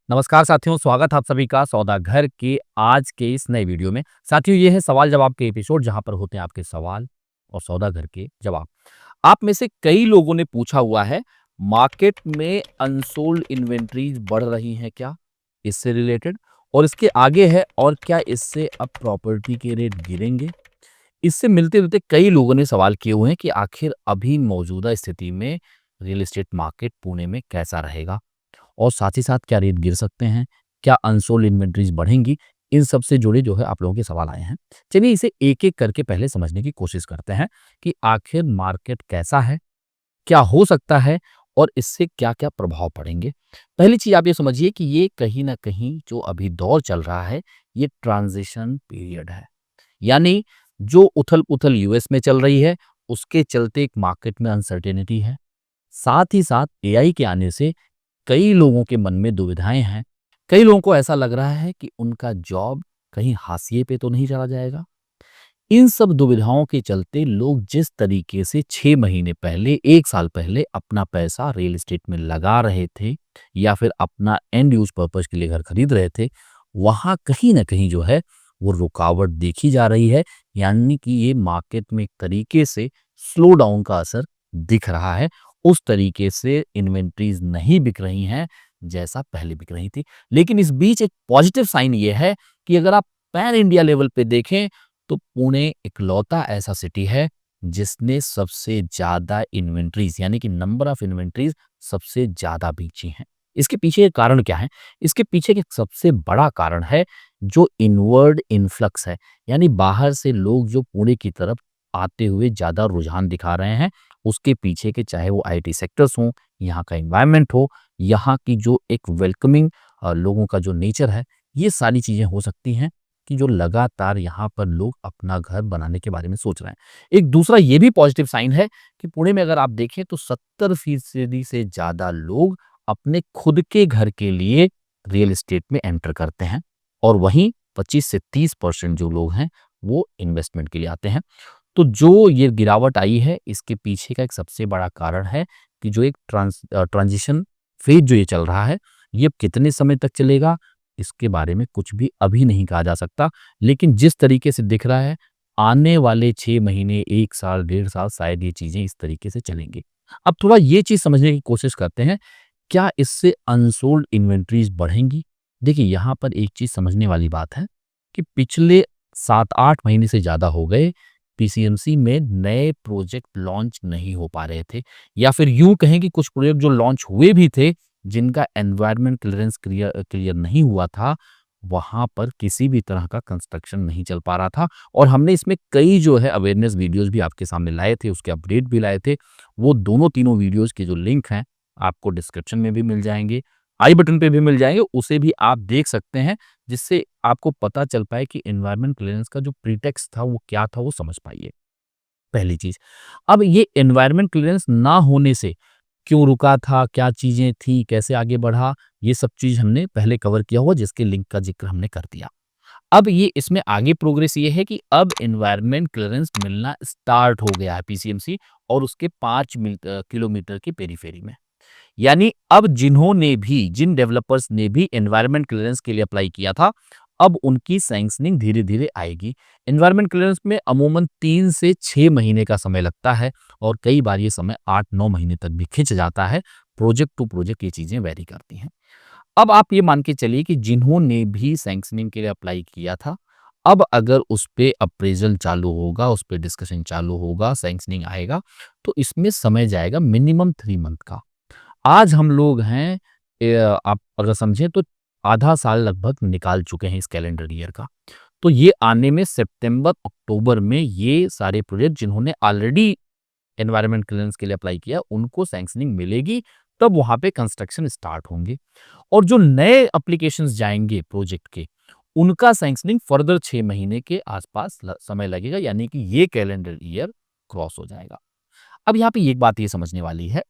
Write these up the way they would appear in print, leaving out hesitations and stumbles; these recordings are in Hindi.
नमस्कार साथियों, स्वागत है आप सभी का सौदा घर के आज के इस नए वीडियो में। साथियों, ये है सवाल जवाब के एपिसोड जहां पर होते हैं आपके सवाल और सौदा घर के जवाब। आप में से कई लोगों ने पूछा हुआ है, मार्केट में अनसोल्ड इन्वेंटरीज बढ़ रही हैं क्या? इससे रिलेटेड और इसके आगे है, और क्या इससे अब प्रॉपर्टी के रेट गिरेंगे? इससे मिलते-जुलते कई लोगों ने सवाल किए हुए हैं कि आखिर अभी मौजूदा स्थिति में रियल एस्टेट मार्केट पुणे में कैसा रहेगा? और साथ ही साथ क्या रेट गिर सकते हैं? क्या अनसोल्ड इन्वेंटरीज बढ़ेंगी? इन सब से जुड़े जो है आप लोगों के सवाल आए हैं। चलिए इसे एक-एक करके पहले समझने की कोशिश करते हैं कि आखिर मार्केट कैसा है? क्या हो सकता है? और इससे क्या-क्या प्रभाव पड़ेंगे? पहली चीज़ आप ये समझिए कि ये कहीं न कहीं जो अभी दौर चल रहा है, ये ट्रांज़िशन पीरियड है। यानी जो उथल-पुथल यूएस में चल रही है, उसके चलते एक मार्केट में अनसर्टेनिटी है। साथ ही साथ एआई के आने से कई लोगों के मन में दुविधाएं हैं। कई लोगों को ऐसा लग रहा है कि उनका जॉब कहीं हाशिए पे तो नहीं चला जाएगा। इन सब दुविधाओं के चलते लोग जिस तरीके से 6 महीने पहले 1 साल पहले अपना पैसा रियल एस्टेट में लगा रहे थे या फिर अपना एंड यूज पर्पज के लिए घर खरीद रहे थे, वहां कहीं ना कहीं जो है वो रुकावट देखी जा रही है। यानी कि ये मार्केट में एक तरीके से स्लो डाउन का असर दिख रहा है। उस तरीके से इन्वेंट्रीज नहीं बिक रही हैं जैसा पहले बिक रही थी। लेकिन इस बीच एक पॉजिटिव साइन ये है कि अगर आप पैन इंडिया लेवल पे देखें तो पुणे इकलौता ऐसा सिटी है जिसने सबसे ज्यादा इन्वेंट्रीज यानी कि नंबर ऑफ इन्वेंट्रीज सबसे ज्यादा बेची हैं। इसके पीछे के कारण क्या है? इसके पीछे एक सबसे बड़ा कारण है जो इनवर्ड इन्फ्लक्स है। यानी बाहर से लोग जो पुणे की तरफ आते हुए ज्यादा रुझान दिखा रहे हैं, उसके पीछे के चाहे वो आईटी सेक्टर्स हों, यहाँ का एनवायरनमेंट हो, यहाँ की जो एक वेलकमिंग लोगों का जो नेचर है, ये सारी चीजें हो सकती हैं कि जो लगातार यहाँ पर लोग अपना घर बनाने के बारे में सोच रहे हैं। एक दूसरा ये भी पॉजिटिव साइन है कि पुणे में अगर आप देखें तो 70% से ज़्यादा लोग अपने खुद के घर के लिए रियल एस्टेट में एंटर करते हैं, और वहीं 25 से 30% जो लोग हैं वो इन्वेस्टमेंट के लिए आते हैं। तो जो ये गिरावट आई है, इसके पीछे का एक सबसे बड़ा कारण है कि जो एक ट्रांजिशन फेज जो ये चल रहा है, ये अब कितने समय तक चलेगा, इसके बारे में कुछ भी अभी नहीं कहा जा सकता। लेकिन जिस तरीके से दिख रहा है, आने वाले 6 महीने, 1 साल, 1.5 साल शायद ये चीज़ें इस तरीके से चलेंगी। अब थोड़ा ये चीज़ समझने की कोशिश करते हैं, क्या इससे अनसोल्ड इन्वेंटरीज़ बढ़ेंगी? देखिए, यहाँ पर एक चीज़ समझने वाली बात है कि पिछले 7-8 महीने से ज़्यादा हो गए, पीसीएमसी में नए प्रोजेक्ट लॉन्च नहीं हो पा रहे थे, या फिर यूँ कहें कि कुछ प्रोजेक्ट जो लॉन्च हुए भी थे, जिनका एनवायरनमेंट क्लीयरेंस क्लियर नहीं हुआ था, वहाँ पर किसी भी तरह का कंस्ट्रक्शन नहीं चल पा रहा था। और हमने इसमें कई जो है अवेयरनेस वीडियोज़ भी आपके सामने लाए थे, उसके अपडेट भी लाए थे। वो दोनों तीनों वीडियोज़ के जो लिंक हैं, आपको डिस्क्रिप्शन में भी मिल जाएँगे, आई बटन पे भी मिल जाएँगे, उसे भी आप देख सकते हैं, जिससे आपको पता चल पाए कि एनवायरनमेंट क्लीयरेंस का जो प्रीटेक्स्ट था, वो क्या था, वो समझ पाइए, पहली चीज़। अब ये एनवायरनमेंट क्लीयरेंस ना होने से क्यों रुका था, क्या चीज़ें थी, कैसे आगे बढ़ा, ये सब चीज़ हमने पहले कवर किया हुआ, जिसके लिंक का ज़िक्र हमने कर दिया। अब ये इसमें आगे प्रोग्रेस ये है कि अब एनवायरनमेंट क्लीयरेंस मिलना स्टार्ट हो गया है पीसीएमसी और उसके 5 किलोमीटर की पेरीफेरी में। यानी अब जिन डेवलपर्स ने भी एनवायरनमेंट क्लीयरेंस के लिए अप्लाई किया था, अब उनकी सैंक्शनिंग धीरे-धीरे आएगी। एनवायरनमेंट क्लीयरेंस में अमूमन 3 से 6 महीने का समय लगता है, और कई बार ये समय 8-9 महीने तक भी खिंच जाता है। प्रोजेक्ट टू प्रोजेक्ट ये चीज़ें वैरी करती हैं। अब आप ये मान के चलिए कि जिन्होंने भी सैंक्शनिंग के लिए अप्लाई किया था, अब अगर उस पे अप्रेज़ल चालू होगा, उस पे डिस्कशन चालू होगा, सैंक्शनिंग आएगा, तो इसमें समय जाएगा मिनिमम 3 मंथ का। आज हम लोग हैं, आप अगर समझें तो आधा साल लगभग निकाल चुके हैं इस कैलेंडर ईयर का। तो ये आने में सितंबर, अक्टूबर में ये सारे प्रोजेक्ट जिन्होंने ऑलरेडी एनवायरनमेंट क्लीयरेंस के लिए अप्लाई किया, उनको सैंक्शनिंग मिलेगी, तब वहाँ पे कंस्ट्रक्शन स्टार्ट होंगे। और जो नए एप्लीकेशंस जाएँगे प्रोजेक्ट के, उनका सैंक्शनिंग फर्दर 6 महीने के आसपास समय लगेगा, यानी कि ये कैलेंडर ईयर क्रॉस हो जाएगा। अब यहाँ पे एक बात ये समझने वाली है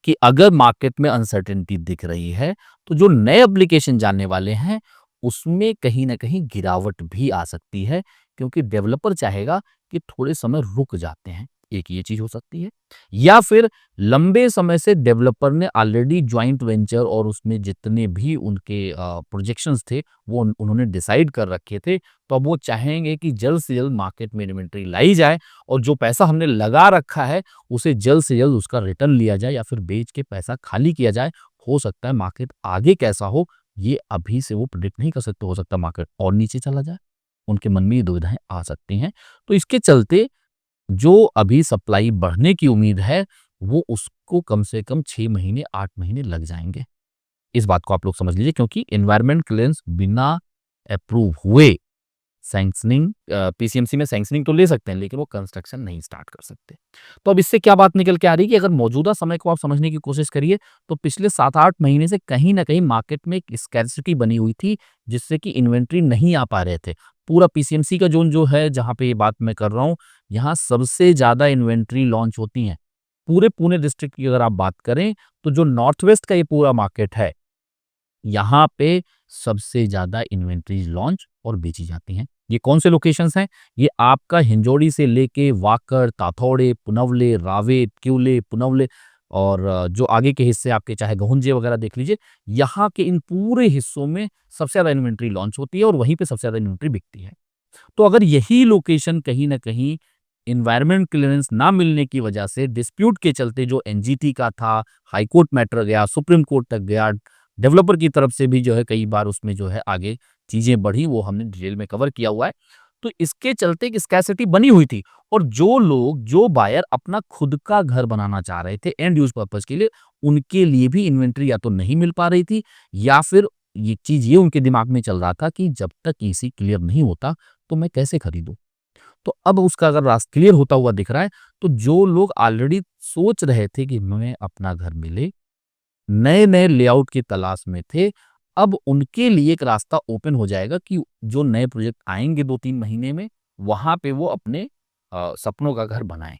कि अगर मार्केट में अनसर्टेनिटी दिख रही है, तो जो नए एप्लीकेशन जानने वाले हैं, उसमें कहीं न कहीं गिरावट भी आ सकती है, क्योंकि डेवलपर चाहेगा कि थोड़े समय रुक जाते हैं। एक ये चीज हो सकती है, या फिर लंबे समय से डेवलपर ने ऑलरेडी ज्वाइंट वेंचर और उसमें जितने भी उनके प्रोजेक्शंस थे वो उन्होंने डिसाइड कर रखे थे, तो अब वो चाहेंगे कि जल्द से जल्द मार्केट में इन्वेंट्री लाई जाए और जो पैसा हमने लगा रखा है उसे जल्द से जल्द उसका रिटर्न लिया जाए या फिर बेच के पैसा खाली किया जाए। हो सकता है मार्केट आगे कैसा हो ये अभी से वो प्रिडिक्ट नहीं कर सकते, हो सकता है मार्केट और नीचे चला जाए, उनके मन में ये दुविधाएं आ सकती हैं। तो इसके चलते जो अभी सप्लाई बढ़ने की उम्मीद है, वो उसको कम से कम 6 महीने, 8 महीने लग जाएँगे। इस बात को आप लोग समझ लीजिए, क्योंकि एनवायरनमेंट क्लीयरेंस बिना अप्रूव हुए सैंक्शनिंग पीसीएमसी में सैंक्शनिंग तो ले सकते हैं, लेकिन वो कंस्ट्रक्शन नहीं स्टार्ट कर सकते। तो अब इससे क्या बात निकल के आ रही है कि अगर मौजूदा समय को आप समझने की कोशिश करिए, तो पिछले 7-8 महीने से कहीं न कहीं मार्केट में एक स्कैर्सिटी बनी हुई थी, जिससे कि इन्वेंटरी नहीं आ पा रहे थे। पूरा पीसीएमसी का ज़ोन जो है, जहाँ पे ये बात मैं कर रहा हूँ, यहाँ सबसे ज़्यादा इन्वेंटरी लॉन्च होती हैं। पूरे पुणे डिस्ट्रिक्ट की अगर आप बात करें, तो जो नॉर्थ वेस्ट का ये पूरा मार्केट है, यहाँ पे सबसे ज़्यादा इन्वेंटरीज़ लॉन्च और बेची जाती हैं। ये कौन से लोकेशंस हैं? ये आपका हिंजौड़ी से लेके वाकड़, ताथौड़े, पुनवले, रावेत, क्यूले, पुनवले और जो आगे के हिस्से आपके चाहे गहुंजे वगैरह देख लीजिए, यहाँ के इन पूरे हिस्सों में सबसे ज़्यादा इन्वेंटरी लॉन्च होती है और वहीं पे सबसे ज़्यादा इन्वेंटरी बिकती है। तो अगर यही लोकेशन कहीं न कहीं एनवायरनमेंट क्लीयरेंस ना मिलने की वजह से डिस्प्यूट के चलते जो एनजीटी का था, हाई कोर्ट मैटर गया, सुप्रीम कोर्ट तक गया, डेवलपर की तरफ से भी जो है कई बार उसमें जो है आगे चीज़ें बढ़ी, वो हमने डिटेल में कवर किया हुआ है। तो इसके चलते एक स्कैर्सिटी बनी हुई थी और जो लोग, जो बायर अपना खुद का घर बनाना चाह रहे थे एंड यूज़ पर्पज़ के लिए, उनके लिए भी इन्वेंटरी या तो नहीं मिल पा रही थी या फिर ये चीज़ ये उनके दिमाग में चल रहा था कि जब तक ईसी क्लियर नहीं होता, तो मैं कैसे खरीदूँ? तो अब उसका अगर रास्ता क्लियर होता हुआ दिख रहा है, तो जो लोग ऑलरेडी सोच रहे थे कि हमें अपना घर मिले, नए-नए लेआउट की तलाश में थे, अब उनके लिए एक रास्ता ओपन हो जाएगा कि जो नए प्रोजेक्ट आएँगे 2-3 महीने में, वहाँ पे वो अपने सपनों का घर बनाएँ।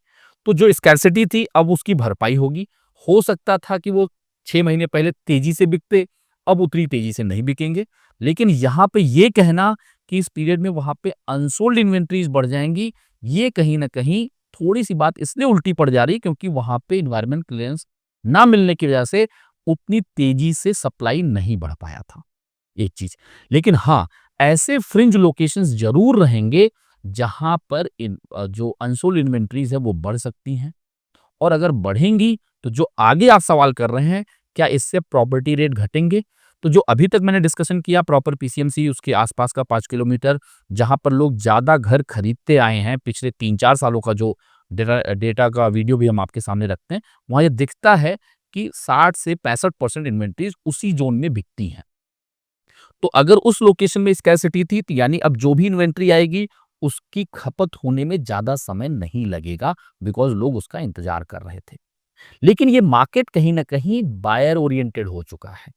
तो जो स्कैर्सिटी थी, अब उसकी भरपाई होगी। हो सकता था कि वो 6 महीने पहले तेज़ी से बिकते, अब उतनी तेज़ी से नहीं बिकेंगे। लेकिन यहाँ पे ये कहना कि इस पीरियड में वहाँ पे अनसोल्ड इन्वेंटरीज़ बढ़ जाएँगी, ये कहीं न कहीं थोड़ी-सी बात इसलिए उल्टी पड़ जा रही है क्योंकि वहाँ पे एनवायरनमेंट क्लीयरेंस ना मिलने की वजह से उतनी तेज़ी से सप्लाई नहीं बढ़ पाया था, एक चीज़। लेकिन हाँ, ऐसे फ्रिंज लोकेशंस ज़रूर रहेंगे, जहाँ पर जो अनसोल्ड इन्वेंटरीज़ है वो बढ़ सकती हैं और अगर बढ़ेंगी, तो जो आगे आप सवाल कर रहे हैं, क्या इससे प्रॉपर्टी रेट घटेंगे? तो जो अभी तक मैंने डिस्कशन किया प्रॉपर पीसीएमसी उसके आसपास का 5 किलोमीटर, जहाँ पर लोग ज़्यादा घर खरीदते आए हैं, पिछले 3-4 सालों का जो डेटा डेटा का वीडियो भी हम आपके सामने रखते हैं, वहाँ ये दिखता है कि 60 से 65% इन्वेंटरीज़ उसी ज़ोन में बिकती हैं। तो अगर उस लोकेशन में स्कैर्सिटी थी, तो यानी अब जो भी इन्वेंटरी आएगी, उसकी खपत होने में ज़्यादा समय नहीं लगेगा, बिकॉज़ लोग उसका इंतज़ार कर रहे थे। लेकिन ये मार्केट कहीं न कहीं बायर ओरिएंटेड हो चुका है।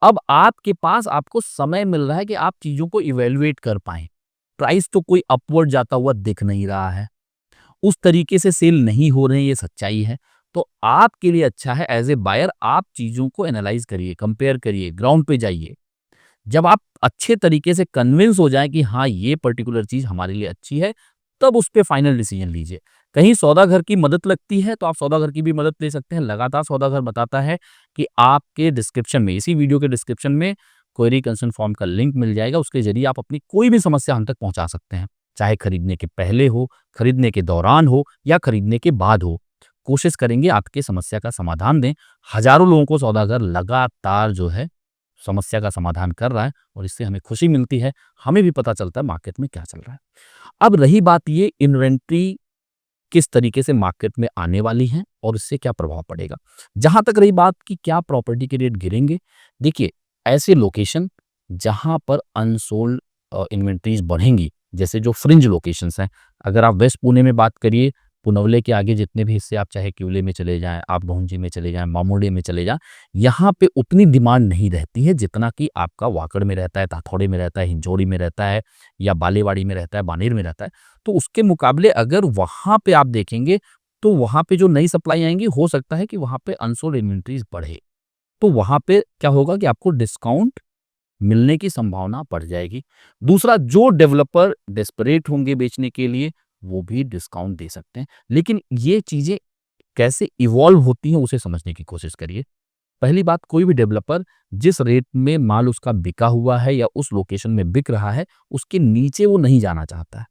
अब आपके पास आपको समय मिल रहा है कि आप चीज़ों को इवैल्यूएट कर पाएँ। प्राइस तो कोई अपवर्ड जाता हुआ दिख नहीं रहा है। उस तरीके से सेल नहीं हो रहे हैं, ये सच्चाई है। तो आपके लिए अच्छा है एज़ ए बायर आप चीज़ों को एनालाइज़ करिए, कंपेयर करिए, ग्राउंड पे जाइए। जब आप अच्छे तरीके से कन्विंस हो जाएँ कि हाँ, ये पर्टिकुलर चीज़ हमारे लिए अच्छी है, तब उस पे फाइनल डिसीजन लीजिए। कहीं सौदा घर की मदद लगती है, तो आप सौदा घर की भी मदद ले सकते हैं। लगातार सौदा घर बताता है कि आपके डिस्क्रिप्शन में, इसी वीडियो के डिस्क्रिप्शन में क्वेरी कंसर्न फॉर्म का लिंक मिल जाएगा। उसके ज़रिए आप अपनी कोई भी समस्या हम तक पहुँचा सकते हैं। चाहे खरीदने के पहले हो, खरीदने के दौरान हो या खरीदने के बाद हो। कोशिश करेंगे आपकी समस्या का समाधान दें। हज़ारों लोगों को सौदा घर लगातार जो है समस्या का समाधान कर रहा है और इससे हमें खुशी मिलती है, हमें भी पता चलता है मार्केट में क्या चल रहा है। अब रही बात ये इन्वेंटरी किस तरीके से मार्केट में आने वाली है और इससे क्या प्रभाव पड़ेगा। जहाँ तक रही बात कि क्या प्रॉपर्टी के रेट गिरेंगे, देखिए ऐसे लोकेशन जहाँ पर अनसोल्ड इन्वेंटरीज़ बढ़ेंगी, जैसे जो फ्रिंज लोकेशंस हैं, अगर आप वेस्ट पुणे में बात करिए, पुनवले के आगे जितने भी हिस्से आप चाहे क्यूले में चले जाएँ, आप गहुंजे में चले जाएँ, मामोड़े में चले जाएँ, यहाँ पे उतनी डिमांड नहीं रहती है जितना कि आपका वाकड़ में रहता है, ताथौड़े में रहता है, हिंजौड़ी में रहता है या बालेवाड़ी में रहता है, बानेर में रहता है। तो उसके मुकाबले अगर वहाँ पे आप देखेंगे, तो वहाँ पे जो नई सप्लाई आएँगी, हो सकता है कि वहाँ पे अनसोल्ड इन्वेंटरीज़ बढ़े। तो वहाँ पे क्या होगा कि आपको डिस्काउंट मिलने की संभावना बढ़ जाएगी। दूसरा, जो डेवलपर डेस्परेट होंगे बेचने के लिए, वो भी डिस्काउंट दे सकते हैं। लेकिन ये चीज़ें कैसे इवॉल्व होती हैं उसे समझने की कोशिश करिए। पहली बात, कोई भी डेवलपर जिस रेट में माल उसका बिका हुआ है या उस लोकेशन में बिक रहा है, उसके नीचे वो नहीं जाना चाहता है।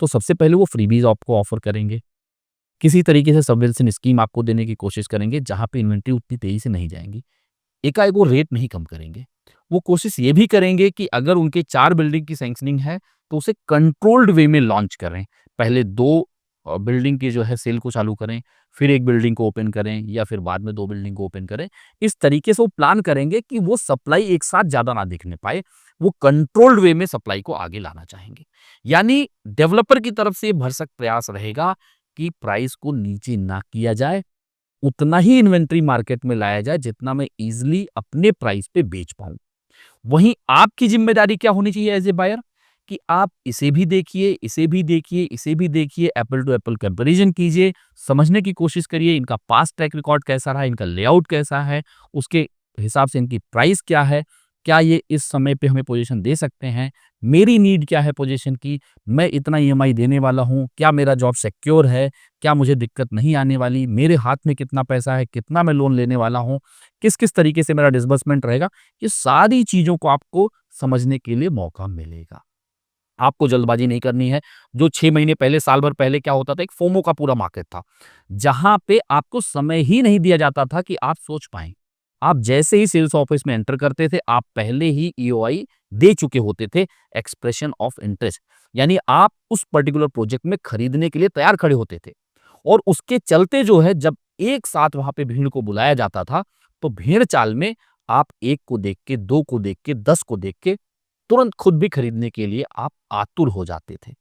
तो सबसे पहले वो फ्रीबीज़ आपको ऑफ़र करेंगे। किसी तरीके से सबवेंशन स्कीम आपको देने की कोशिश करेंगे, जहाँ पे इन्वेंटरी उतनी तेज़ी से नहीं जाएँगी। एकाएक वो रेट नहीं कम करेंगे। वो कोशिश ये भी करेंगे कि अगर उनके 4 बिल्डिंग की सैंक्शनिंग है, तो उसे कंट्रोल्ड वे में लॉन्च करें। पहले 2 बिल्डिंग की जो है सेल को चालू करें, फिर 1 बिल्डिंग को ओपन करें या फिर बाद में 2 बिल्डिंग को ओपन करें। इस तरीके से वो प्लान करेंगे कि वो सप्लाई एक साथ ज़्यादा ना दिखने पाए। वो कंट्रोल्ड वे में सप्लाई को आगे लाना चाहेंगे। यानी डेवलपर की तरफ से ये भरसक प्रयास रहेगा कि प्राइस को नीचे ना किया जाए, उतना ही इन्वेंट्री मार्केट में लाया जाए जितना मैं ईज़िली अपने प्राइस पे बेच पाऊँ। वहीं आपकी ज़िम्मेदारी क्या होनी चाहिए एज़ ए बायर कि आप इसे भी देखिए, इसे भी देखिए, इसे भी देखिए, एपल टू एपल कंपैरिज़न कीजिए, समझने की कोशिश करिए इनका पास्ट ट्रैक रिकॉर्ड कैसा रहा है, इनका लेआउट कैसा है, उसके हिसाब से इनकी प्राइस क्या है, क्या ये इस समय पे हमें पोज़ीशन दे सकते हैं, मेरी नीड क्या है पोज़ीशन की, मैं इतना ईएमआई देने वाला हूँ, क्या मेरा जॉब सिक्योर है, क्या मुझे दिक्कत नहीं आने वाली, मेरे हाथ में कितना पैसा है, कितना मैं लोन लेने वाला हूँ, किस-किस तरीके से मेरा डिसबर्समेंट रहेगा, ये सारी चीज़ों को आपको समझने के लिए मौका मिलेगा। आपको जल्दबाज़ी नहीं करनी है। जो 6 महीने पहले, साल भर पहले क्या होता था, एक फोमो का पूरा मार्केट था, जहाँ पे आपको समय ही नहीं दिया जाता था कि आप सोच पाएँ। आप जैसे ही सेल्स ऑफिस में एंटर करते थे, आप पहले ही ईओआई दे चुके होते थे, एक्सप्रेशन ऑफ इंटरेस्ट। यानी आप उस पर्टिकुलर प्रोजेक्ट में खरीदने के लिए तैयार खड़े होते थे और उसके चलते जो है, जब एक साथ वहाँ पे भीड़ को बुलाया जाता था, तो भेड़ चाल में आप 1 को देख के, 2 को देख के, 10 को देख के तुरंत खुद भी खरीदने के लिए आप आतुर हो जाते थे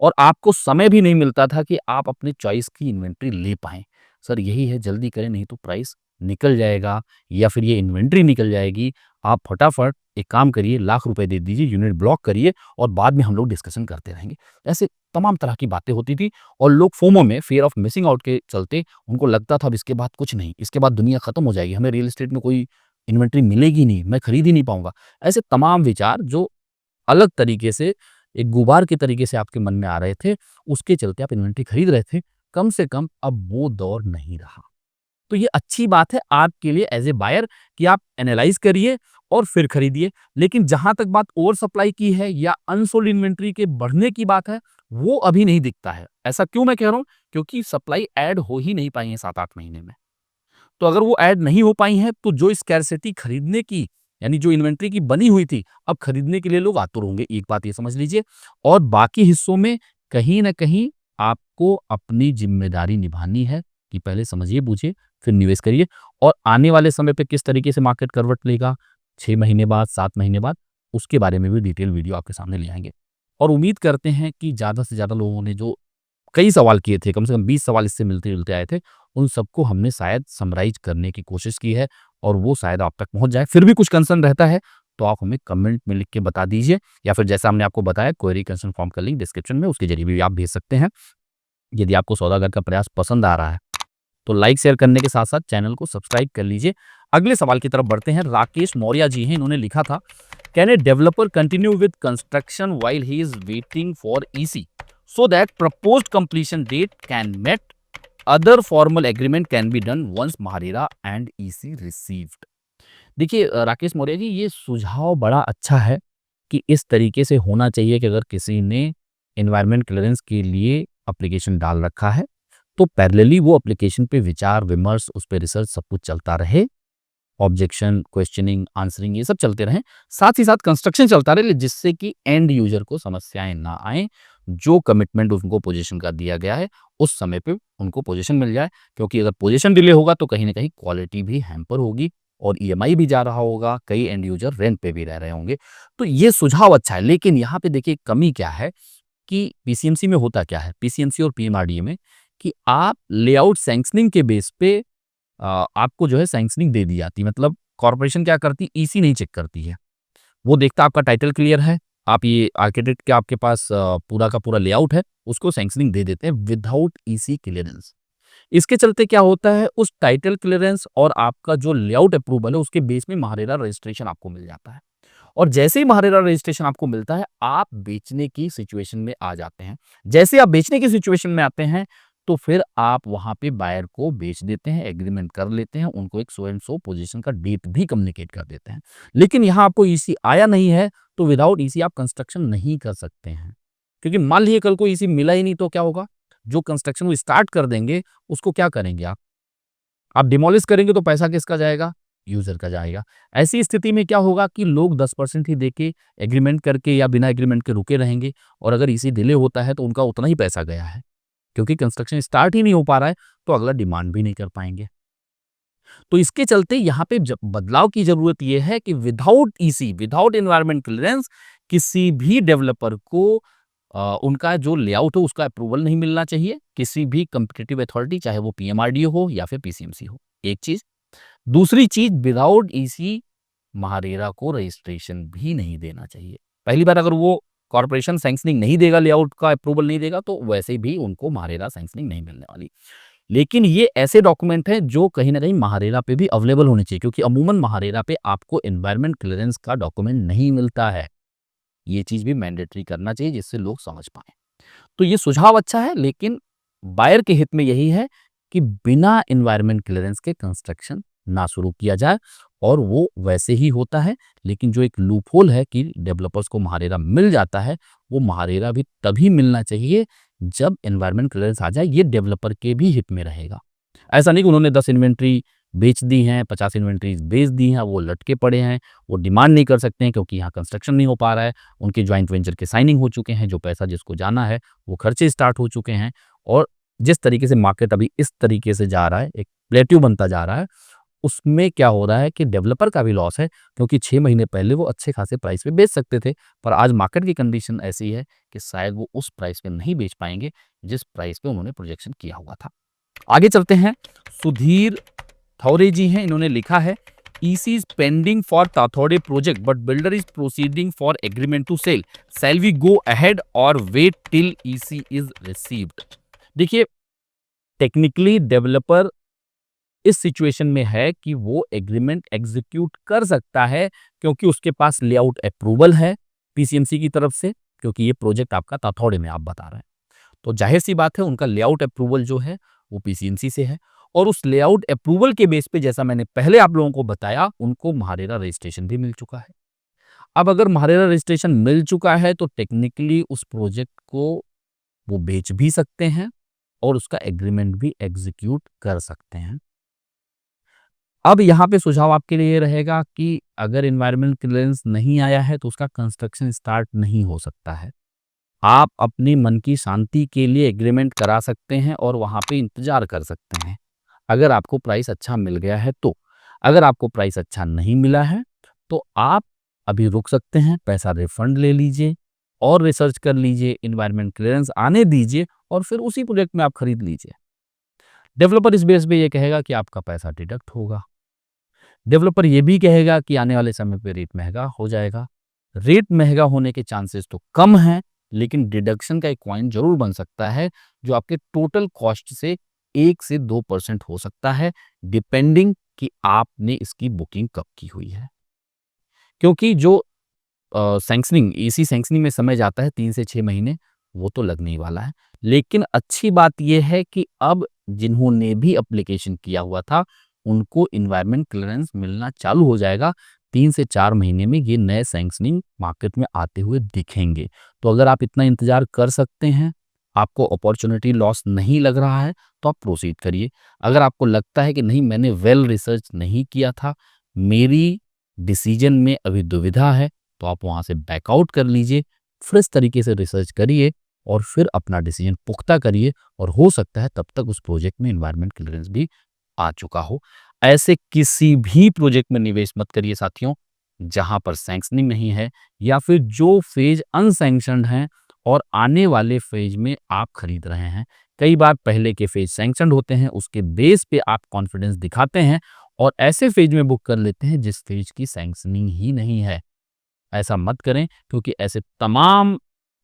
और आपको समय भी नहीं मिलता था कि आप अपने चॉइस की इन्वेंट्री ले पाएँ। सर यही है, जल्दी करें नहीं तो प्राइस निकल जाएगा या फिर ये इन्वेंट्री निकल जाएगी। आप फटाफट एक काम करिए, लाख रुपए दे दीजिए, यूनिट ब्लॉक करिए और बाद में हम लोग डिस्कशन करते रहेंगे। ऐसे तमाम तरह की बातें होती थी और लोग फोमो में, फियर ऑफ मिसिंग आउट के चलते उनको लगता था अब इसके बाद कुछ नहीं, इसके बाद दुनिया खत्म हो जाएगी, हमें रियल एस्टेट में कोई इन्वेंट्री मिलेगी नहीं, मैं खरीद ही नहीं पाऊँगा। ऐसे तमाम विचार जो अलग तरीके से एक गुबार के तरीके से आपके मन में आ रहे थे, उसके चलते आप इन्वेंट्री खरीद रहे थे, कम से कम अब वो दौर नहीं रहा। तो ये अच्छी बात है आपके लिए एज़ ए बायर कि आप एनालाइज़ करिए और फिर खरीदिए। लेकिन जहाँ तक बात ओवर सप्लाई की है या अनसोल्ड इन्वेंट्री के बढ़ने की बात है, वो अभी नहीं दिखता है। ऐसा क्यों मैं कह रहा हूँ? क्योंकि सप्लाई ऐड हो ही नहीं पाई है 7-8 महीने में। तो अगर वो ऐड नहीं हो पाई हैं, तो जो स्कैरसिटी खरीदने की, यानी जो इन्वेंट्री की बनी हुई थी, अब खरीदने के लिए लोग आतुर होंगे, एक बात ये समझ लीजिए। और बाकी हिस्सों में कहीं न कहीं आपको अपनी ज़िम्मेदारी निभानी है कि पहले समझिए-बूझिए, फिर निवेश करिए और आने वाले समय पे किस तरीके से मार्केट करवट लेगा, 6 महीने बाद, 7 महीने बाद, उसके बारे में भी डिटेल वीडियो आपके सामने ले आएँगे। और उम्मीद करते हैं कि ज़्यादा से ज़्यादा लोगों ने जो कई सवाल किए थे, कम से कम 20 सवाल इससे मिलते-जुलते आए थे, उन सबको हमने शायद समराइज़ करने की कोशिश की है और वो शायद आप तक पहुँच जाए। फिर भी कुछ कंसर्न रहता है, तो आप हमें कमेंट में लिख के बता दीजिए या फिर जैसा हमने आपको बताया, क्वेरी कंसर्न फॉर्म का लिंक डिस्क्रिप्शन में, उसके ज़रिए भी आप भेज सकते हैं। यदि आपको सौदागर का प्रयास पसंद आ रहा है, तो लाइक शेयर करने के साथ-साथ चैनल को सब्सक्राइब कर लीजिए। अगले सवाल की तरफ बढ़ते हैं। राकेश मौर्य जी हैं, इन्होंने लिखा था, can a developer continue with construction while he is waiting for EC so that proposed completion date can met, other formal agreement can be done once MahaRERA and EC received। देखिए राकेश मौर्य जी, ये सुझाव बड़ा अच्छा है कि इस तरीके से होना चाहिए कि अगर किसी ने एनवायरनमेंट क्लियरेंस के लिए एप्लीकेशन डाल रखा है, तो पैरेलली वो एप्लीकेशन पे विचार विमर्श, उस पे रिसर्च सब कुछ चलता रहे, ऑब्जेक्शन, क्वेश्चनिंग, आंसरिंग ये सब चलते रहें। साथ ही साथ कंस्ट्रक्शन चलता रहे जिससे कि एंड यूज़र को समस्याएँ ना आएँ। जो कमिटमेंट उनको पोज़ीशन का दिया गया है, उस समय पे उनको पोज़ीशन मिल जाए। क्योंकि अगर पोज़ीशन डिले होगा तो कहीं न कहीं क्वालिटी भी हैम्पर होगी और ईएमआई भी जा रहा होगा, कई एंड यूज़र रेंट पे भी रह रहे होंगे। तो ये सुझाव अच्छा है, लेकिन यहाँ पे देखिए कमी क्या है कि पीसीएमसी में होता क्या है, पीसीएमसी और पीएमआरडीए में, कि आप लेआउट सैंक्शनिंग के बेस पे आपको जो है सैंक्शनिंग दे दी जाती है। मतलब कॉर्पोरेशन क्या करती, ईसी नहीं चेक करती है। वो देखता है आपका टाइटल क्लियर है, आप ये आर्किटेक्ट के आपके पास पूरा का पूरा लेआउट है, उसको सैंक्शनिंग दे देते हैं विदाउट ईसी क्लियरेंस। इसके चलते क्या होता है, उस टाइटल क्लियरेंस और आपका जो लेआउट अप्रूवल है उसके बेस में महारेरा रजिस्ट्रेशन आपको मिल जाता है। और जैसे ही महारेरा रजिस्ट्रेशन आपको मिलता है, आप बेचने की सिचुएशन में आ जाते हैं। जैसे आप बेचने की सिचुएशन में आते हैं, तो फिर आप वहाँ पे बायर को बेच देते हैं, एग्रीमेंट कर लेते हैं, उनको एक सो एंड सो पोजीशन का डेट भी कम्युनिकेट कर देते हैं। लेकिन यहाँ आपको ईसी आया नहीं है, तो विदाउट ईसी आप कंस्ट्रक्शन नहीं कर सकते हैं। क्योंकि मान लीजिए कल को ईसी मिला ही नहीं तो क्या होगा? जो कंस्ट्रक्शन वो स्टार्ट कर देंगे, उसको क्या करेंगे आप? आप डिमोलिश करेंगे तो पैसा किसका जाएगा? यूज़र का जाएगा। ऐसी स्थिति में क्या होगा कि लोग 10% ही देके एग्रीमेंट करके या बिना एग्रीमेंट के रुके रहेंगे और अगर ईसी डिले होता है तो उनका उतना ही पैसा गया है। क्योंकि कंस्ट्रक्शन स्टार्ट ही नहीं हो पा रहा है, तो अगला डिमांड भी नहीं कर पाएँगे। तो इसके चलते यहाँ पे जब बदलाव की ज़रूरत ये है कि without EC, without environment clearance किसी भी डेवलपर को उनका जो लेआउट है उसका अप्रूवल नहीं मिलना चाहिए, किसी भी कॉम्पिटिटिव अथॉरिटी चाहे वो पीएमआरडीओ हो या फिर पीसीएमसी हो, एक चीज़। दूसरी चीज़ विदाउट ईसी महारेरा को रजिस्ट्रेशन भी नहीं देना चाहिए। पहली बार अगर वो कॉर्पोरेशन सैंक्शनिंग नहीं देगा, लेआउट का अप्रूवल नहीं देगा तो वैसे भी उनको महारेरा सैंक्शनिंग नहीं मिलने वाली। लेकिन ये ऐसे डॉक्यूमेंट हैं जो कहीं न कहीं महारेरा पे भी अवेलेबल होने चाहिए क्योंकि अमूमन महारेरा पे आपको एनवायरनमेंट क्लीयरेंस का डॉक्यूमेंट नहीं मिलता है। ये चीज़ भी मैंडेटरी करना चाहिए जिससे लोग समझ पाएँ। तो ये सुझाव अच्छा है लेकिन बायर के हित में यही है कि बिना एनवायरनमेंट क्लीयरेंस के कंस्ट्रक्शन ना शुरू किया जाए और वो वैसे ही होता है। लेकिन जो एक लूपहोल है कि डेवलपर्स को महारेरा मिल जाता है, वो महारेरा भी तभी मिलना चाहिए जब एनवायरनमेंट क्लीयरेंस आ जाए, ये डेवलपर के भी हित में रहेगा। ऐसा नहीं कि उन्होंने 10 इन्वेंट्री बेच दी हैं, 50 इन्वेंट्रीज़ बेच दी हैं, वो लटके पड़े हैं, वो डिमांड नहीं कर सकते हैं क्योंकि यहाँ कंस्ट्रक्शन नहीं हो पा रहा है, उनके जॉइंट वेंचर के साइनिंग हो चुके हैं, जो पैसा जिसको जाना है, वो खर्चे स्टार्ट हो चुके हैं और जिस तरीके से मार्केट अभी इस तरीके से जा रहा है, एक प्लेट्यू बनता जा रहा है, उसमें क्या हो रहा है कि डेवलपर का भी लॉस है क्योंकि 6 महीने पहले वो अच्छे खासे प्राइस पे बेच सकते थे, पर आज मार्केट की कंडीशन ऐसी है कि शायद वो उस प्राइस पे नहीं बेच पाएँगे, जिस प्राइस पे उन्होंने प्रोजेक्शन किया हुआ था। आगे चलते हैं, सुधीर थौरे जी हैं, इन्होंने लिखा है ईसी इज पेंडिंग फॉर ताथोड़े project but builder is proceeding for agreement to sale, shall we go ahead और wait till EC is received. देखिए, टेक्निकली डेवलपर इस सिचुएशन में है कि वो एग्रीमेंट एग्जीक्यूट कर सकता है क्योंकि उसके पास लेआउट अप्रूवल है पीसीएमसी की तरफ से, क्योंकि ये प्रोजेक्ट आपका ताथौड़े में आप बता रहे हैं। तो जाहिर सी बात है उनका लेआउट अप्रूवल जो है वो पीसीएमसी से है और उस लेआउट अप्रूवल के बेस पे जैसा मैंने पहले आप लोगों को बताया उनको महारेरा रजिस्ट्रेशन भी मिल चुका है। अब अगर महारेरा रजिस्ट्रेशन मिल चुका है तो टेक्निकली उस प्रोजेक्ट को वो बेच भी सकते हैं और उसका एग्रीमेंट भी एग्जीक्यूट कर सकते हैं। अब यहाँ पे सुझाव आपके लिए ये रहेगा कि अगर एनवायरमेंट क्लियरेंस नहीं आया है तो उसका कंस्ट्रक्शन स्टार्ट नहीं हो सकता है। आप अपनी मन की शांति के लिए एग्रीमेंट करा सकते हैं और वहाँ पे इंतज़ार कर सकते हैं, अगर आपको प्राइस अच्छा मिल गया है तो। अगर आपको प्राइस अच्छा नहीं मिला है, तो आप अभी रुक सकते हैं, पैसा रिफंड ले लीजिए और रिसर्च कर लीजिए, एनवायरनमेंट क्लीयरेंस आने दीजिए और फिर उसी प्रोजेक्ट में आप खरीद लीजिए। डेवलपर इस बेस पे ये कहेगा कि आपका पैसा डिडक्ट होगा। डेवलपर ये भी कहेगा कि आने वाले समय पे रेट महँगा हो जाएगा। रेट महँगा होने के चांसेस तो कम हैं, लेकिन डिडक्शन का एक पॉइंट ज़रूर बन सकता है, जो आपके टोटल कॉस्ट से 1 से 2% हो सकता है, डिपेंडिंग कि आपने इसकी बुकिंग कब की हुई है। क्योंकि जो सैंक्शनिंग ईसी सैंक्शनिंग में समय जाता है 3 से 6 महीने, वो तो लगने ही वाला है। लेकिन अच्छी बात ये है कि अब जिन्होंने भी एप्लीकेशन किया हुआ था, उनको एनवायरनमेंट क्लीयरेंस मिलना चालू हो जाएगा। 3 से 4 महीने में ये नए सैंक्शनिंग मार्केट में आते हुए दिखेंगे। तो अगर आप इतना इंतज़ार कर सकते हैं, आपको अपॉर्च्युनिटी लॉस नहीं लग रहा है, तो आप प्रोसीड करिए। अगर आपको लगता है कि नहीं मैंने वेल रिसर्च नहीं किया था, मेरी डिसीजन में अभी दुविधा है, तो आप वहाँ से बैकआउट कर लीजिए, फिर इस तरीके से रिसर्च करिए और फिर अपना डिसीजन पुख्ता करिए और हो सकता है तब तक उस प्रोजेक्ट में एनवायरनमेंट क्लीयरेंस भी आ चुका हो। ऐसे किसी भी प्रोजेक्ट में निवेश मत करिए साथियों, जहाँ पर सैंक्शनिंग नहीं है या फिर जो फेज अनसैंक्शन्ड हैं और आने वाले फेज में आप खरीद रहे हैं। कई बार पहले के फेज सैंक्शन्ड होते हैं, उसके बेस पे आप कॉन्फिडेंस दिखाते हैं और ऐसे फेज में बुक कर लेते हैं जिस फेज की सैंक्शनिंग ही नहीं है। ऐसा मत करें क्योंकि ऐसे तमाम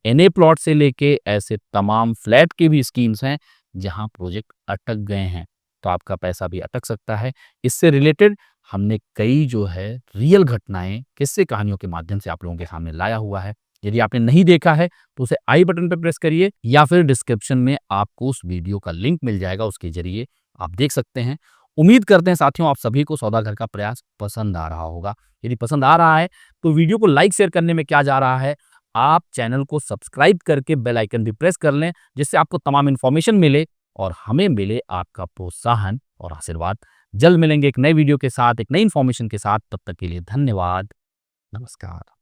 एनए प्लॉट से लेके ऐसे तमाम फ्लैट की भी स्कीम्स हैं जहाँ प्रोजेक्ट अटक गए हैं, तो आपका पैसा भी अटक सकता है। इससे रिलेटेड हमने कई जो है रियल घटनाएँ, किस्से कहानियों के माध्यम से आप लोगों के सामने लाया हुआ है। यदि आपने नहीं देखा है, तो उसे आई बटन पे प्रेस करिए या फिर डिस्क्रिप्शन में आपको उस वीडियो का लिंक मिल जाएगा, उसके ज़रिए आप देख सकते हैं। उम्मीद करते हैं साथियों आप सभी को सौदा घर का प्रयास पसंद आ रहा होगा। यदि पसंद आ रहा है, तो वीडियो को लाइक शेयर करने में क्या जा रहा है, आप चैनल को सब्सक्राइब करके बेल आइकन भी प्रेस कर लें, जिससे आपको तमाम इन्फॉर्मेशन मिले और हमें मिले आपका प्रोत्साहन और आशीर्वाद। जल्द मिलेंगे एक नए वीडियो के साथ, एक नई इन्फॉर्मेशन के साथ। तब तक के लिए धन्यवाद। नमस्कार।